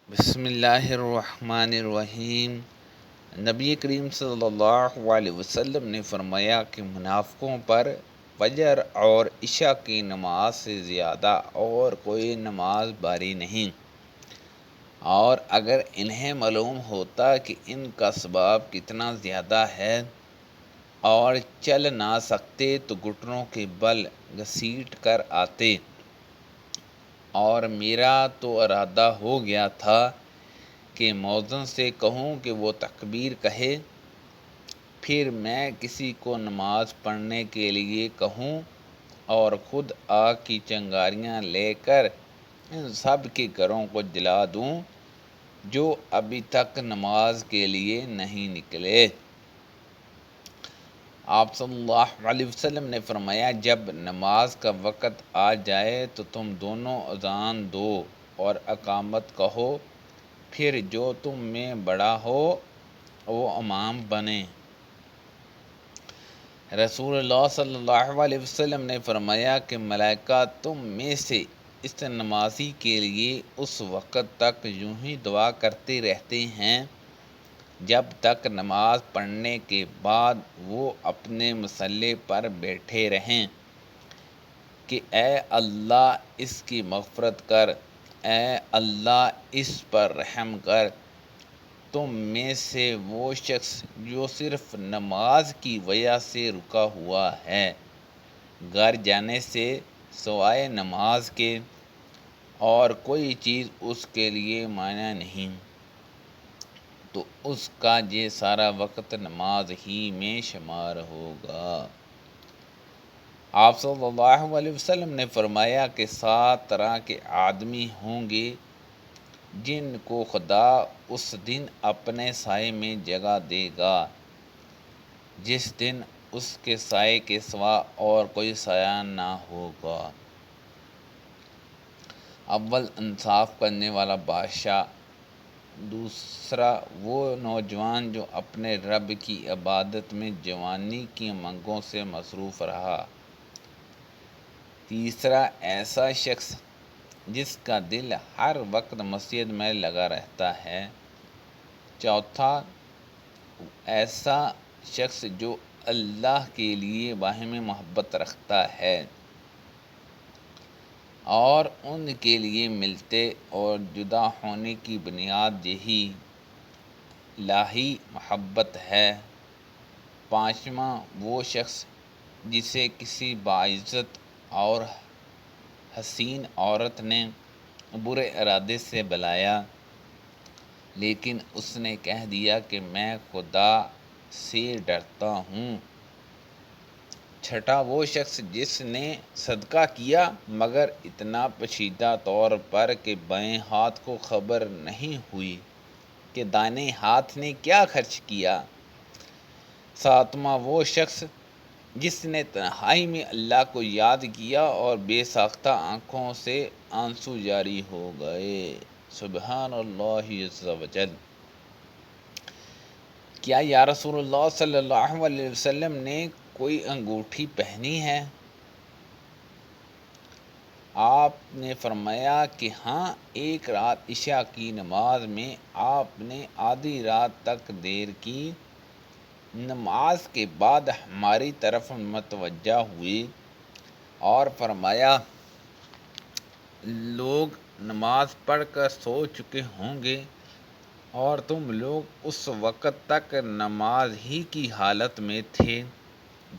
بسم اللہ الرحمن الرحیم۔ نبی کریم صلی اللہ علیہ وسلم نے فرمایا کہ منافقوں پر فجر اور عشاء کی نماز سے زیادہ اور کوئی نماز باری نہیں، اور اگر انہیں معلوم ہوتا کہ ان کا ثواب کتنا زیادہ ہے اور چل نہ سکتے تو گھٹنوں کے بل گھسیٹ کر آتے، اور میرا تو ارادہ ہو گیا تھا کہ مؤذن سے کہوں کہ وہ تکبیر کہے، پھر میں کسی کو نماز پڑھنے کے لیے کہوں اور خود آگ کی چنگاریاں لے کر ان سب کے گھروں کو جلا دوں جو ابھی تک نماز کے لیے نہیں نکلے۔ آپ صلی اللہ علیہ وسلم نے فرمایا، جب نماز کا وقت آ جائے تو تم دونوں اذان دو اور اقامت کہو، پھر جو تم میں بڑا ہو وہ امام بنے۔ رسول اللہ صلی اللہ علیہ وسلم نے فرمایا کہ ملائکہ تم میں سے اس نمازی کے لیے اس وقت تک یوں ہی دعا کرتے رہتے ہیں جب تک نماز پڑھنے کے بعد وہ اپنے مصلی پر بیٹھے رہیں کہ اے اللہ اس کی مغفرت کر، اے اللہ اس پر رحم کر۔ تم میں سے وہ شخص جو صرف نماز کی وجہ سے رکا ہوا ہے، گھر جانے سے سوائے نماز کے اور کوئی چیز اس کے لیے مانع نہیں، تو اس کا یہ سارا وقت نماز ہی میں شمار ہوگا۔ آپ صلی اللہ علیہ وسلم نے فرمایا کہ 7 طرح کے آدمی ہوں گے جن کو خدا اس دن اپنے سائے میں جگہ دے گا جس دن اس کے سائے کے سوا اور کوئی سایہ نہ ہوگا۔ اول انصاف کرنے والا بادشاہ، دوسرا وہ نوجوان جو اپنے رب کی عبادت میں جوانی کی امنگوں سے مصروف رہا، تیسرا ایسا شخص جس کا دل ہر وقت مسجد میں لگا رہتا ہے، چوتھا ایسا شخص جو اللہ کے لیے باہمی محبت رکھتا ہے اور ان کے لیے ملتے اور جدا ہونے کی بنیاد یہی الہی محبت ہے، پانچواں وہ شخص جسے کسی باعزت اور حسین عورت نے برے ارادے سے بلایا لیکن اس نے کہہ دیا کہ میں خدا سے ڈرتا ہوں، چھٹا وہ شخص جس نے صدقہ کیا مگر اتنا پوشیدہ طور پر کہ بائیں ہاتھ کو خبر نہیں ہوئی کہ دائیں ہاتھ نے کیا خرچ کیا، ساتواں وہ شخص جس نے تنہائی میں اللہ کو یاد کیا اور بے ساختہ آنکھوں سے آنسو جاری ہو گئے۔ سبحان اللہ عز و جل۔ کیا یا رسول اللہ صلی اللہ علیہ وسلم نے کوئی انگوٹھی پہنی ہے؟ آپ نے فرمایا کہ ہاں، ایک رات عشاء کی نماز میں آپ نے آدھی رات تک دیر کی، نماز کے بعد ہماری طرف متوجہ ہوئے اور فرمایا لوگ نماز پڑھ کر سو چکے ہوں گے اور تم لوگ اس وقت تک نماز ہی کی حالت میں تھے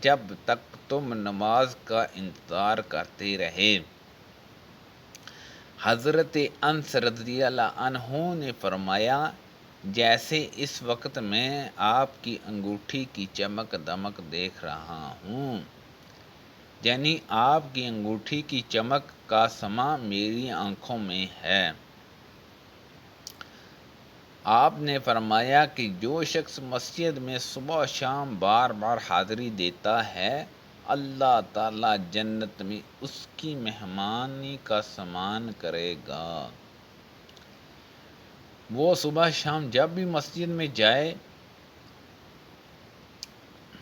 جب تک تم نماز کا انتظار کرتے رہے۔ حضرت انس رضی اللہ عنہ نے فرمایا جیسے اس وقت میں آپ کی انگوٹھی کی چمک دمک دیکھ رہا ہوں، یعنی آپ کی انگوٹھی کی چمک کا سما میری آنکھوں میں ہے۔ آپ نے فرمایا کہ جو شخص مسجد میں صبح و شام بار بار حاضری دیتا ہے، اللہ تعالیٰ جنت میں اس کی مہمانی کا سامان کرے گا۔ وہ صبح شام جب بھی مسجد میں جائے،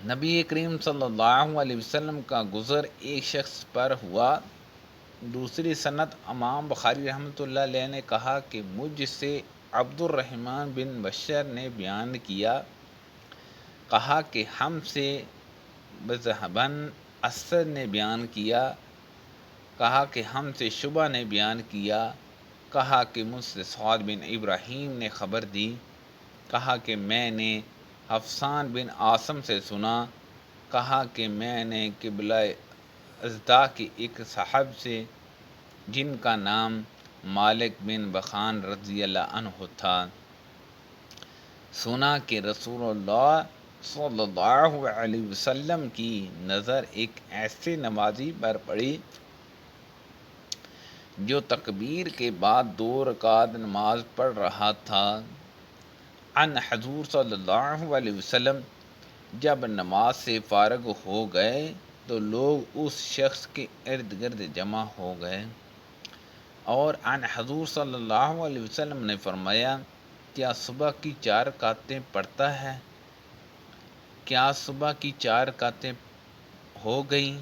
نبی کریم صلی اللہ علیہ وسلم کا گزر ایک شخص پر ہوا۔ دوسری سند امام بخاری رحمۃ اللہ علیہ نے کہا کہ مجھ سے عبد الرحمن بن بشر نے بیان کیا، کہا کہ ہم سے بن اسد نے بیان کیا، کہا کہ ہم سے شعبہ نے بیان کیا، کہا کہ مجھ سے سعد بن ابراہیم نے خبر دی، کہا کہ میں نے حفصان بن عاصم سے سنا، کہا کہ میں نے قبلہ ازدا کے ایک صاحب سے جن کا نام مالک بن بخان رضی اللہ عنہ تھا، سنا کہ رسول اللہ صلی اللہ علیہ وسلم کی نظر ایک ایسے نمازی پر پڑی جو تکبیر کے بعد 2 رکعت نماز پڑھ رہا تھا۔ ان حضور صلی اللہ علیہ وسلم جب نماز سے فارغ ہو گئے تو لوگ اس شخص کے ارد گرد جمع ہو گئے، اور ان حضور صلی اللہ علیہ وسلم نے فرمایا، کیا صبح کی 4 رکعتیں پڑھتا ہے؟ کیا صبح کی 4 رکعتیں ہو گئیں؟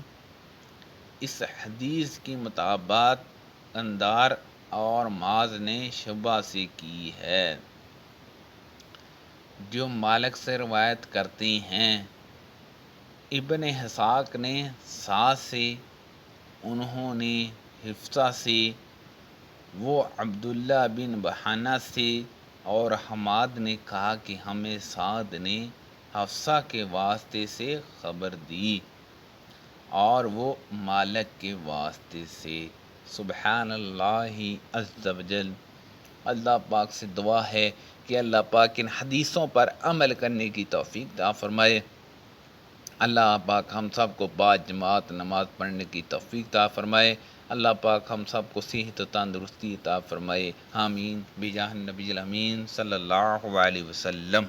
اس حدیث کی مطابقت اندار اور معاذ نے شعبہ سے کی ہے، جو مالک سے روایت کرتے ہیں۔ ابن اسحاق نے سعد سے، انہوں نے حفصہ سے، وہ عبداللہ بن بحانہ سے، اور حماد نے کہا کہ ہمیں سعد نے حفصہ کے واسطے سے خبر دی اور وہ مالک کے واسطے سے۔ سبحان اللہ عز وجل۔ اللہ پاک سے دعا ہے کہ اللہ پاک ان حدیثوں پر عمل کرنے کی توفیق عطا فرمائے۔ اللہ پاک ہم سب کو باجماعت نماز پڑھنے کی توفیق عطا فرمائے۔ اللہ پاک ہم سب کو صحت و تندرستی عطا فرمائے۔ آمین بجاہ النبی الامین صلی اللہ علیہ وسلم۔